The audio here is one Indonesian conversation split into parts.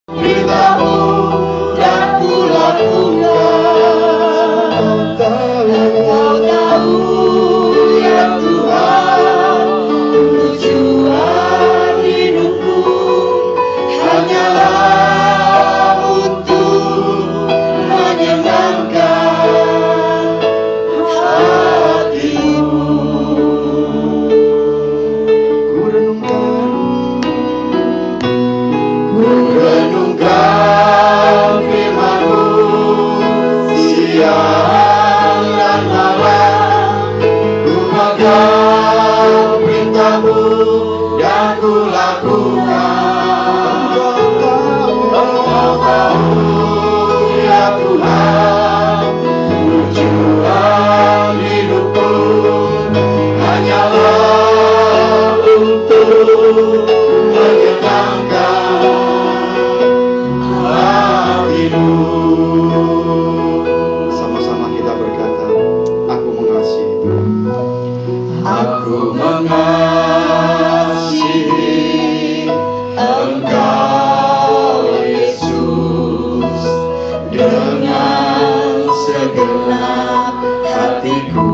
Beritamu dan kulakukan. Engkau tahu ya Tuhan, tujuan hidupku hanyalah untuk menyenangkan hatimu. Ku renungkan firman-Mu siang dan malam. Ku makan perintah-Mu dan ku lakukan. Engkau tahu ya Tuhan, tujuan hidupku hanyalah untuk menyenangkan hatimu. Sama-sama kita berkata, aku mengasihi Tuhan. Aku mengasihi Engkau Yesus dengan segenap hatiku.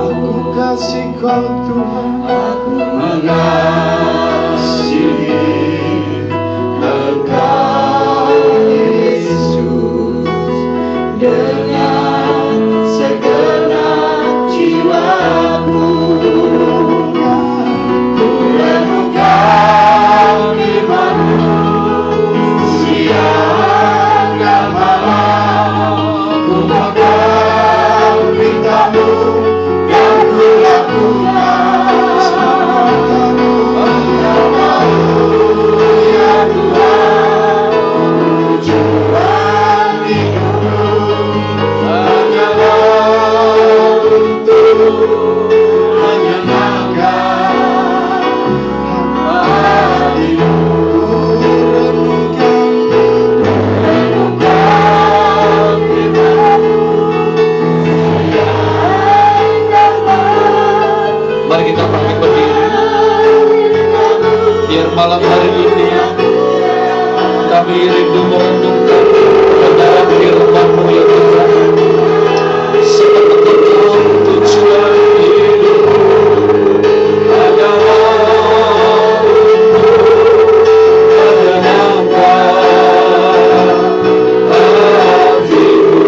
Aku kasih Kau Tuhan. Aku mengasihi Engkau Yesus dengan segenap jiwaku. Ku renungkan firman-Mu siang dan malam. Ku makan perintah-Mu dan ku lakukan. Engkau tahu ya Tuhan, tujuan hidupku hanyalah untuk menyenangkan hatimu. Renungkan firman-Mu siang dan malam. Mari kita bangkit berdiri. Biar malam hari ini kami rindu merenungkan kebenaran firman-Mu ya Tuhan. Sepenuh tujuan hidup hanyalah untuk menyenangkan hatimu.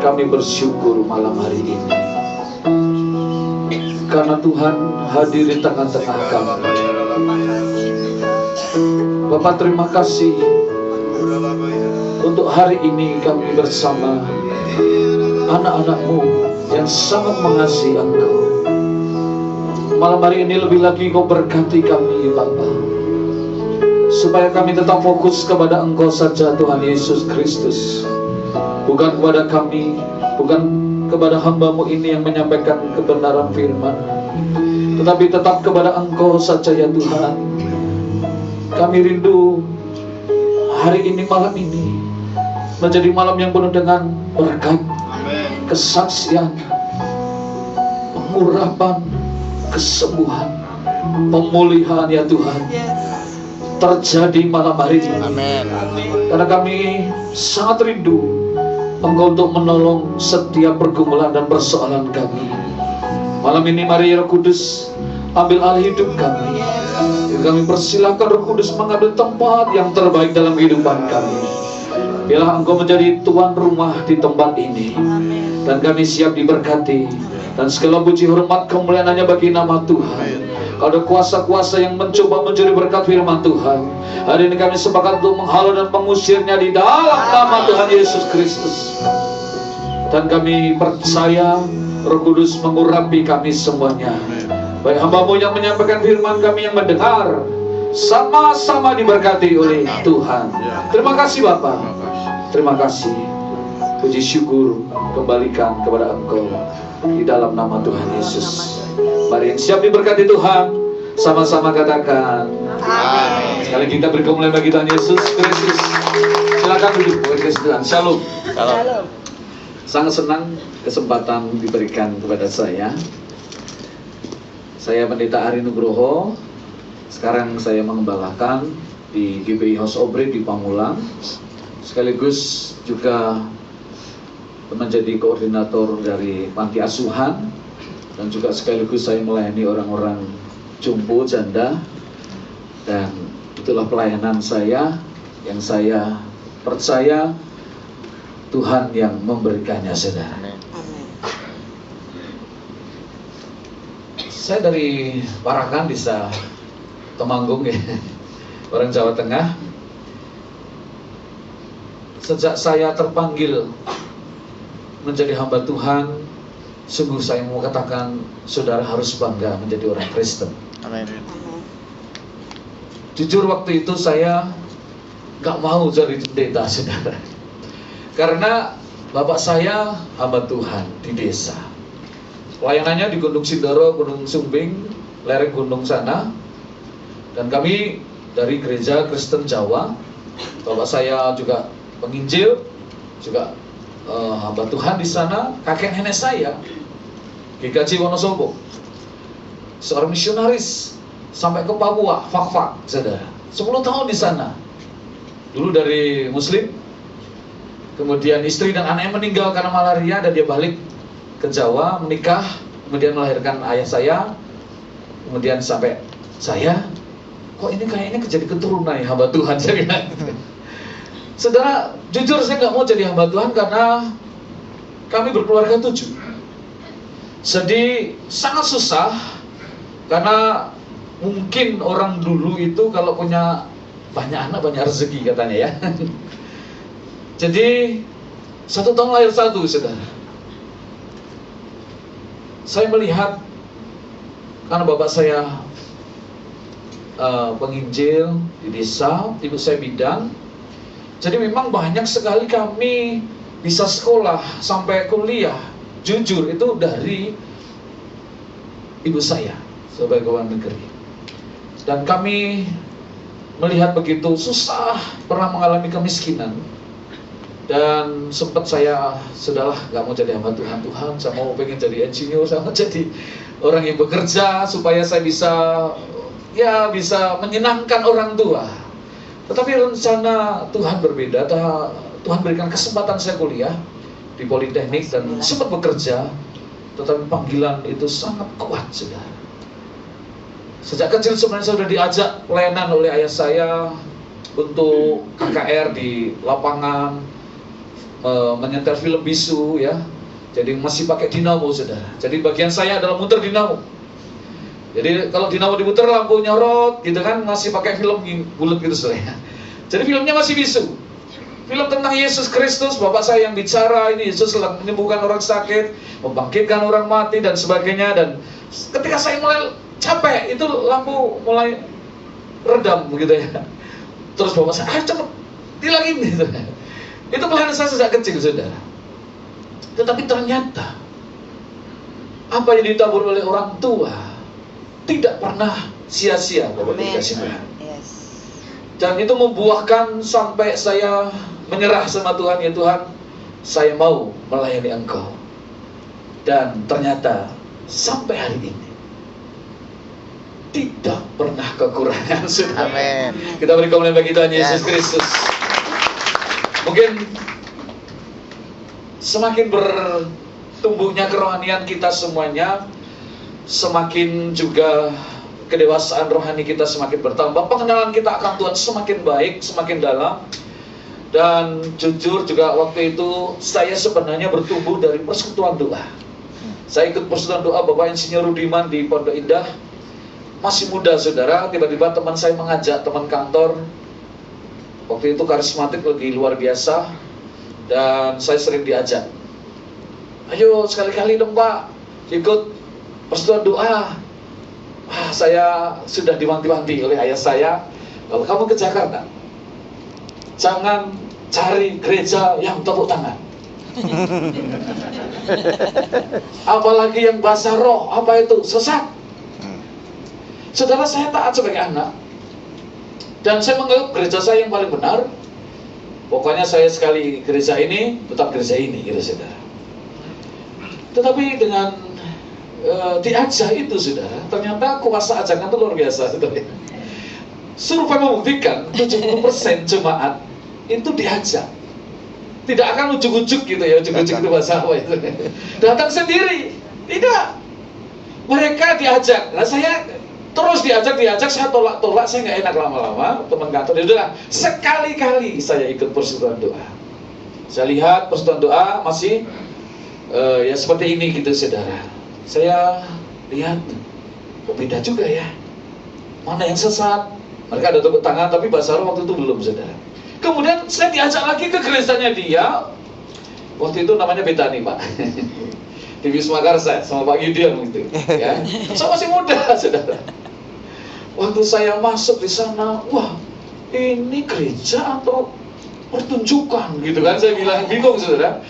Kami bersyukur malam hari ini karena Tuhan hadir di tengah-tengah kami. Bapak, terima kasih untuk hari ini kami bersama anak-anak-Mu yang sangat mengasihi Engkau. Malam hari ini lebih lagi Kau berkati kami Bapa, supaya kami tetap fokus kepada Engkau saja Tuhan Yesus Kristus. Bukan kepada kami, bukan kepada hamba-Mu ini yang menyampaikan kebenaran firman, tetapi tetap kepada Engkau saja ya Tuhan. Kami rindu hari ini, malam ini menjadi malam yang penuh dengan berkat, kesaksian, pengurapan, kesembuhan, pemulihan ya Tuhan terjadi malam hari ini. Amin. Karena kami sangat rindu Engkau untuk menolong setiap pergumulan dan persoalan kami. Malam ini mari Roh Kudus ambil alih hidup kami. Kami persilahkan Roh Kudus mengambil tempat yang terbaik dalam kehidupan kami. Biarlah Engkau menjadi tuan rumah di tempat ini. Dan kami siap diberkati. Dan segala puji hormat kemuliaan hanya bagi nama Tuhan. Ada kuasa-kuasa yang mencoba mencuri berkat firman Tuhan. Hari ini kami sepakat untuk menghalau dan mengusirnya di dalam nama Tuhan Yesus Kristus. Dan kami percaya Roh Kudus mengurapi kami semuanya. Baik hamba-Mu yang menyampaikan firman, kami yang mendengar, sama-sama diberkati oleh Tuhan. Terima kasih Bapa. Terima kasih. Puji syukur kembalikan kepada Engkau di dalam nama Tuhan Yesus. Mari yang siap diberkati Tuhan, sama-sama katakan amin. Sekali kita beri kemuliaan bagi Tuhan Yesus Kristus. Silakan duduk bagi Tuhan. Shalom. Shalom. Sangat senang kesempatan diberikan kepada saya. Saya Pendeta Ari Nugroho. Sekarang saya mengembalakan di GBI House Obre di Pamulang, sekaligus juga menjadi koordinator dari panti asuhan, dan juga sekaligus saya melayani orang-orang jompo janda. Dan itulah pelayanan saya yang saya percaya Tuhan yang memberikannya, saudara. Saya dari Parakan, desa Temanggung ya, orang Jawa Tengah. Sejak saya terpanggil menjadi hamba Tuhan, sungguh saya mau katakan saudara harus bangga menjadi orang Kristen. Amin. Jujur waktu itu saya gak mau jadi pendeta, saudara, karena bapak saya hamba Tuhan di desa. Pelayanannya di Gunung Sindoro, Gunung Sumbing, lereng gunung sana. Dan kami dari gereja Kristen Jawa. Bapak saya juga penginjil, juga hamba Tuhan di sana. Kakek nenek saya GKJ Wonosobo, seorang misionaris sampai ke Papua, Fak-Fak, saudara. 10 tahun di sana. Dulu dari Muslim, kemudian istri dan anaknya meninggal karena malaria, dan dia balik ke Jawa, menikah, kemudian melahirkan ayah saya, kemudian sampai saya, kok ini kayaknya jadi keturunan ya hamba Tuhan, saya bilang. Saudara, jujur saya nggak mau jadi hamba Tuhan karena kami berkeluarga 7. Jadi sangat susah, karena mungkin orang dulu itu kalau punya banyak anak banyak rezeki katanya ya. Jadi 1 tahun lahir 1, saudara. Saya melihat, karena bapak saya penginjil di desa, ibu saya bidan. Jadi memang banyak sekali kami bisa sekolah sampai kuliah. Jujur itu dari ibu saya sebagai pegawai negeri. Dan kami melihat begitu susah, pernah mengalami kemiskinan. Dan sempat saya, sudahlah gak mau jadi hamba Tuhan, saya mau pengen jadi insinyur, saya mau jadi orang yang bekerja supaya saya bisa menyenangkan orang tua. Tetapi rencana Tuhan berbeda. Tuhan berikan kesempatan saya kuliah di Politeknik dan sempat bekerja, tetapi panggilan itu sangat kuat, saudara. Sejak kecil sebenarnya saya sudah diajak pelayanan oleh ayah saya untuk KKR di lapangan, menyetel film bisu ya. Jadi masih pakai dinamo, saudara. Jadi bagian saya adalah muter dinamo. Jadi kalau dinamo diputar lampu nyorot gitu kan, masih pakai film bulat gitu, saudara. Jadi filmnya masih bisu. Film tentang Yesus Kristus, bapak saya yang bicara, ini Yesus menyembuhkan orang sakit, membangkitkan orang mati dan sebagainya. Dan ketika saya mulai capek, itu lampu mulai redam gitu ya. Terus bapak saya, ayo cepet hilangin gitu. Itu pelayanan saya sejak kecil, saudara. Tetapi ternyata apa yang ditabur oleh orang tua tidak pernah sia-sia, Bapak dikasih Tuhan. Dan itu membuahkan sampai saya menyerah sama Tuhan, ya Tuhan, saya mau melayani Engkau. Dan ternyata sampai hari ini tidak pernah kekurangan, saudara. Amin. Kita beri kemuliaan bagi Tuhan Yesus Kristus. Mungkin semakin bertumbuhnya kerohanian kita semuanya, semakin juga kedewasaan rohani kita semakin bertambah, pengenalan kita akan Tuhan semakin baik, semakin dalam. Dan jujur juga waktu itu saya sebenarnya bertumbuh dari persekutuan doa. Saya ikut persekutuan doa Bapak Insinyur Rudiman di Pondok Indah. Masih muda, saudara, tiba-tiba teman saya mengajak, teman kantor, waktu itu karismatik lagi luar biasa, dan saya sering diajak, ayo sekali-kali dong Pak, ikut persekutuan doa. Saya sudah diwanti-wanti oleh ayah saya, kalau kamu ke Jakarta, jangan cari gereja yang tepuk tangan. Apalagi yang bahasa roh, apa itu? Sesat. Saudara, saya taat sebagai anak, dan saya menganggap gereja saya yang paling benar. Pokoknya saya sekali gereja ini, tetap gereja ini, gitu saudara. Tetapi dengan diajak itu saudara, ternyata kuasa ajakan itu luar biasa saudara. Survei membuktikan 70% jemaat itu diajak. Tidak akan ujuk-ujuk gitu ya, ujuk-ujuk itu bahasa apa itu. Datang sendiri, tidak. Mereka diajak. Nah saya terus diajak, saya tolak, saya nggak enak lama-lama. Teman kantor, ya sekali-kali saya ikut persekutuan doa. Saya lihat persekutuan doa masih ya seperti ini gitu saudara. Saya lihat, kok beda juga ya. Mana yang sesat? Mereka ada tepuk tangan, tapi bahasa Arab waktu itu belum saudara. Kemudian saya diajak lagi ke gerejanya dia. Waktu itu namanya Betani Pak. Di Wisma Karsa sama Pak Gideon gitu. Ya. Saya masih muda saudara. Waktu saya masuk di sana, wah ini gereja atau pertunjukan gitu kan, saya bilang bingung saudara.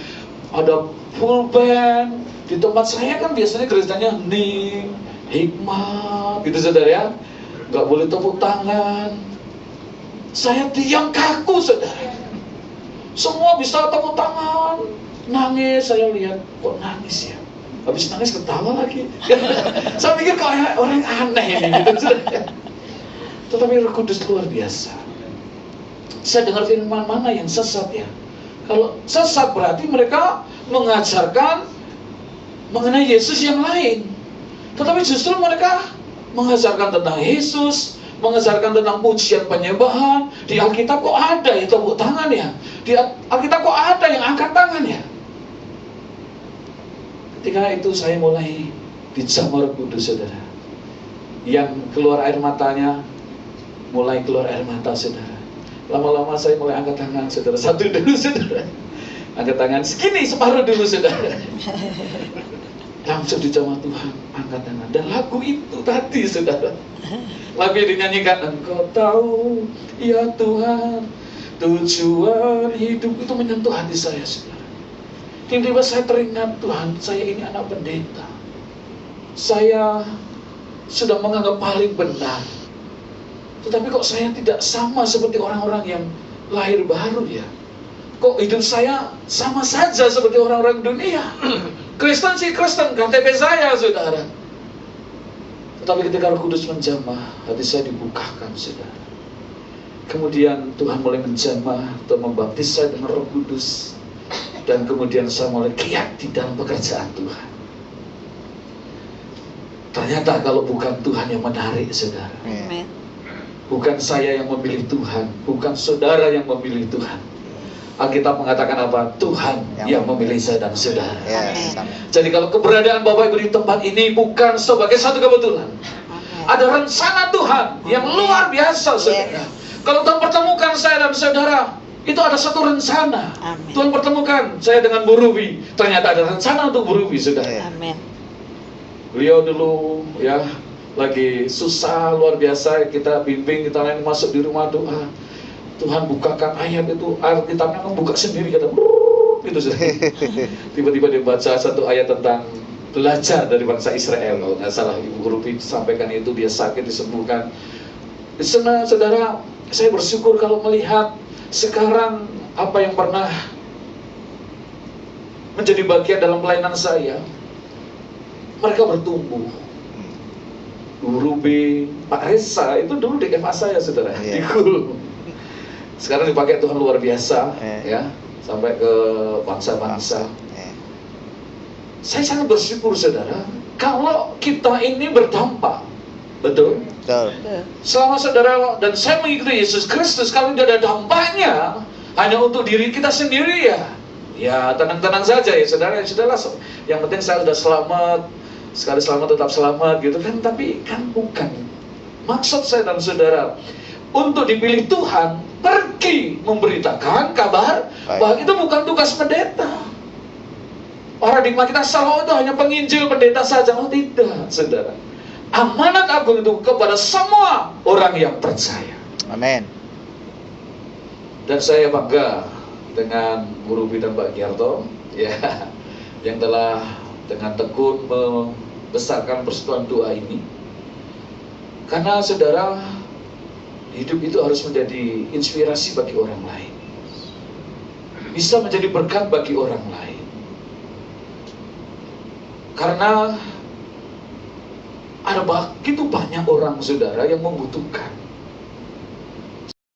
Ada full band. Di tempat saya kan biasanya gerejanya hening, hikmat gitu saudara ya. Gak boleh tepuk tangan. Saya diam kaku saudara. Semua bisa tepuk tangan, nangis. Saya lihat kok nangis ya. Habis nangis ketawa lagi. Saya pikir kok orang aneh ini gitu saudara. Tetapi Roh Kudus luar biasa. Saya dengar firman mana yang sesat ya. Kalau sesat berarti mereka mengajarkan mengenai Yesus yang lain. Tetapi justru mereka mengajarkan tentang Yesus, mengajarkan tentang pujian penyembahan. Di Alkitab kok ada ya tepuk tangan ya. Di Alkitab kok ada yang angkat tangan ya. Ketika itu saya mulai dijamah Roh Kudus saudara. Yang keluar air matanya, mulai keluar air mata saudara. Lama-lama saya mulai angkat tangan saudara. Satu dulu saudara. Angkat tangan segini, separuh dulu saudara. Langsung dijamah Tuhan, angkat tangan. Dan lagu itu tadi saudara, lagu yang dinyanyikan, Engkau tahu ya Tuhan tujuan hidup, itu menyentuh hati saya saudara. Tiba-tiba saya teringat, Tuhan saya ini anak pendeta. Saya sudah menganggap paling benar. Tetapi kok saya tidak sama seperti orang-orang yang lahir baru ya. Kok hidup saya sama saja seperti orang-orang dunia. Kristen sih Kristen, KTP saya saudara. Tetapi ketika Roh Kudus menjamah, hati saya dibukakan saudara. Kemudian Tuhan mulai menjamah atau membaptis saya dengan Roh Kudus. Dan kemudian saya mulai giat di dalam pekerjaan Tuhan. Ternyata kalau bukan Tuhan yang menarik saudara, bukan saya yang memilih Tuhan, bukan saudara yang memilih Tuhan. Alkitab mengatakan apa? Tuhan yang memilih saya dan saudara. Jadi kalau keberadaan Bapak Ibu di tempat ini bukan sebagai satu kebetulan. Ada rencana Tuhan yang luar biasa saudara. Kalau Tuhan pertemukan saya dan saudara, itu ada satu rencana. Tuhan pertemukan saya dengan Bu Ruby. Ternyata ada rencana untuk Bu Ruby saudara. Beliau dulu ya lagi susah luar biasa, kita bimbing, kita lain masuk di rumah doa. Tuhan bukakan ayat itu, Alkitabnya kan buka sendiri kata, gitu saudara. Tiba-tiba dia baca satu ayat tentang belajar dari bangsa Israel. Kalau nggak salah Ibu Rupi sampaikan itu, dia sakit disembuhkan. Di sana saudara, saya bersyukur kalau melihat sekarang apa yang pernah menjadi bagian dalam pelayanan saya, mereka bertumbuh. Bu Ruby, Pak Reza itu dulu di DMA saya saudara, di Kul. Sekarang dipakai Tuhan luar biasa, ya, sampai ke bangsa-bangsa. Saya sangat bersyukur saudara, kalau kita ini berdampak, betul? Selama saudara dan saya mengikuti Yesus Kristus, kalau tidak ada dampaknya hanya untuk diri kita sendiri ya tenang-tenang saja ya saudara. Sudahlah, yang penting saya sudah selamat, sekali selamat tetap selamat gitu kan. Tapi kan bukan maksud saya dan saudara untuk dipilih Tuhan pergi memberitakan kabar bahwa itu bukan tugas pendeta. Paradigma kita salah, itu hanya penginjil pendeta saja. Oh tidak saudara, amanat agung itu kepada semua orang yang percaya. Amin. Dan saya bangga dengan Bu Ruby dan Pak Giarto ya, yang telah dengan tekun membesarkan persekutuan doa ini. Karena saudara, hidup itu harus menjadi inspirasi bagi orang lain, bisa menjadi berkat bagi orang lain. Karena Ada begitu banyak orang saudara yang membutuhkan.